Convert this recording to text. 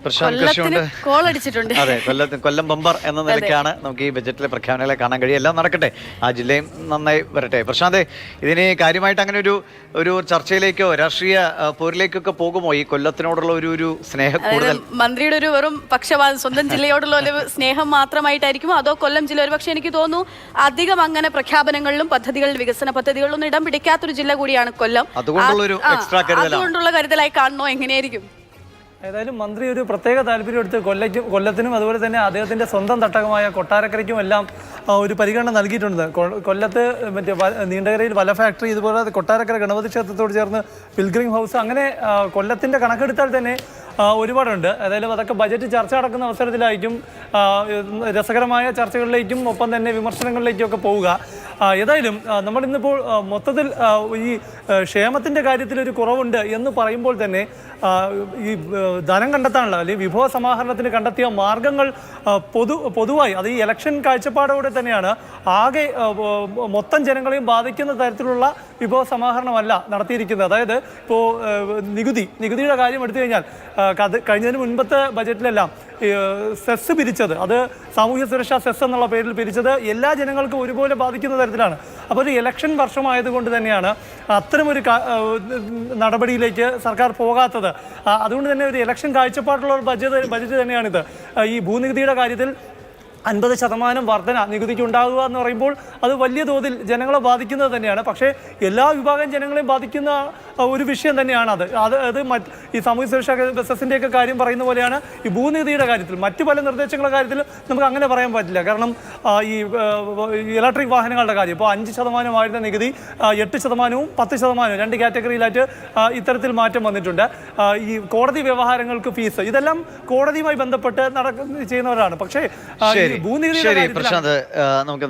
പ്രശാന്ത് കൃഷിയുണ്ട് അതെ കൊല്ലം ബമ്പർ എന്ന നിലയ്ക്കാണ് നമുക്ക് ഈ ബജറ്റിലെ പ്രഖ്യാപനങ്ങളെ കാണാൻ കഴിയും. എല്ലാം നടക്കട്ടെ, ആ ജില്ലയും നന്നായി വരട്ടെ. പ്രശാന്ത്, ഇതിന് കാര്യമായിട്ട് അങ്ങനെ ഒരു ചർച്ചയിലേക്കോ രാഷ്ട്രീയ പോരിലേക്കൊക്കെ പോകുമോ? ഈ കൊല്ലത്തിനോടുള്ള ഒരു സ്നേഹം കൂടുതൽ മന്ത്രിയുടെ ഒരു വെറും പക്ഷപാതം സ്വന്തം ജില്ലയോടുള്ള ഒരു സ്നേഹം മാത്രമായിട്ടായിരിക്കുമോ, അതോ കൊല്ലം ജില്ല ഒരു പക്ഷേ എനിക്ക് തോന്നുന്നു അധികം അങ്ങനെ പ്രഖ്യാപനങ്ങളിലും പദ്ധതികളിലും വികസന പദ്ധതികളിലൊന്നും ഇടം പിടിക്കാത്തൊരു ജില്ല കൂടിയാണ് കൊല്ലം. അതുകൊണ്ടുള്ള കരുതലായി കാണണോ, എങ്ങനെയായിരിക്കും? ഏതായാലും മന്ത്രി ഒരു പ്രത്യേക താല്പര്യം എടുത്ത് കൊല്ലത്തിനും അതുപോലെ തന്നെ അദ്ദേഹത്തിൻ്റെ സ്വന്തം തട്ടകമായ കൊട്ടാരക്കരയ്ക്കും എല്ലാം ഒരു പരിഗണന നൽകിയിട്ടുണ്ട്. കൊല്ലത്ത് മറ്റേ നീണ്ടകരയിൽ വല ഫാക്ടറി, ഇതുപോലെ കൊട്ടാരക്കര ഗണപതി ക്ഷേത്രത്തോട് ചേർന്ന് പിൽഗ്രിം ഹൗസ്, അങ്ങനെ കൊല്ലത്തിൻ്റെ കണക്കെടുത്താൽ തന്നെ ഒരുപാടുണ്ട്. ഏതായാലും അതൊക്കെ ബജറ്റ് ചർച്ച നടക്കുന്ന അവസരത്തിലായിരിക്കും രസകരമായ ചർച്ചകളിലേക്കും ഒപ്പം തന്നെ വിമർശനങ്ങളിലേക്കും ഒക്കെ പോവുക. ഏതായാലും നമ്മളിന്നിപ്പോൾ മൊത്തത്തിൽ ഈ ക്ഷേമത്തിൻ്റെ കാര്യത്തിൽ ഒരു കുറവുണ്ട് എന്ന് പറയുമ്പോൾ തന്നെ ഈ ധനം കണ്ടെത്താനുള്ള അല്ലെങ്കിൽ വിഭവ സമാഹരണത്തിന് കണ്ടെത്തിയ മാർഗങ്ങൾ പൊതുവായി അത് ഈ ഇലക്ഷൻ കാഴ്ചപ്പാടോടെ തന്നെയാണ് ആകെ മൊത്തം ജനങ്ങളെയും ബാധിക്കുന്ന തരത്തിലുള്ള വിഭവ സമാഹരണമല്ല നടത്തിയിരിക്കുന്നത്. അതായത് ഇപ്പോൾ നികുതിയുടെ കാര്യം എടുത്തു കഴിഞ്ഞാൽ കഴിഞ്ഞതിന് മുൻപത്തെ ബജറ്റിലെല്ലാം സെസ് പിരിച്ചത്, അത് സാമൂഹ്യ സുരക്ഷാ സെസ് എന്നുള്ള പേരിൽ പിരിച്ചത് എല്ലാ ജനങ്ങൾക്കും ഒരുപോലെ ബാധിക്കുന്ന തരത്തിലാണ്. അപ്പോൾ ഒരു ഇലക്ഷൻ വർഷമായതുകൊണ്ട് തന്നെയാണ് അത്തരമൊരു നടപടിയിലേക്ക് സർക്കാർ പോകാത്തത്. അതുകൊണ്ട് തന്നെ ഒരു ഇലക്ഷൻ കാഴ്ചപ്പാടുള്ള ഒരു ബജറ്റ് തന്നെയാണിത്. ഈ ഭൂനികുതിയുടെ കാര്യത്തിൽ 50% വർധന നികുതിക്ക് ഉണ്ടാകുക എന്ന് പറയുമ്പോൾ അത് വലിയ തോതിൽ ജനങ്ങളെ ബാധിക്കുന്നത് തന്നെയാണ്. പക്ഷേ എല്ലാ വിഭാഗം ജനങ്ങളെയും ബാധിക്കുന്ന ഒരു വിഷയം തന്നെയാണ് അത് ഈ സാമൂഹ്യ സുരക്ഷാ ബസസിൻ്റെയൊക്കെ കാര്യം പറയുന്ന പോലെയാണ് ഈ ഭൂനികുതിയുടെ കാര്യത്തിൽ. മറ്റു പല നിർദ്ദേശങ്ങളുടെ കാര്യത്തിൽ നമുക്ക് അങ്ങനെ പറയാൻ പറ്റില്ല. കാരണം ഈ ഇലക്ട്രിക് വാഹനങ്ങളുടെ കാര്യം ഇപ്പോൾ 5% നികുതി 8%, 10%, 2 കാറ്റഗറിയിലായിട്ട് ഇത്തരത്തിൽ മാറ്റം വന്നിട്ടുണ്ട്. ഈ കോടതി വ്യവഹാരങ്ങൾക്ക് ഫീസ്, ഇതെല്ലാം കോടതിയുമായി ബന്ധപ്പെട്ട് ചെയ്യുന്നവരാണ്. പക്ഷേ ശരി പ്രശാന്ത്, നമുക്ക്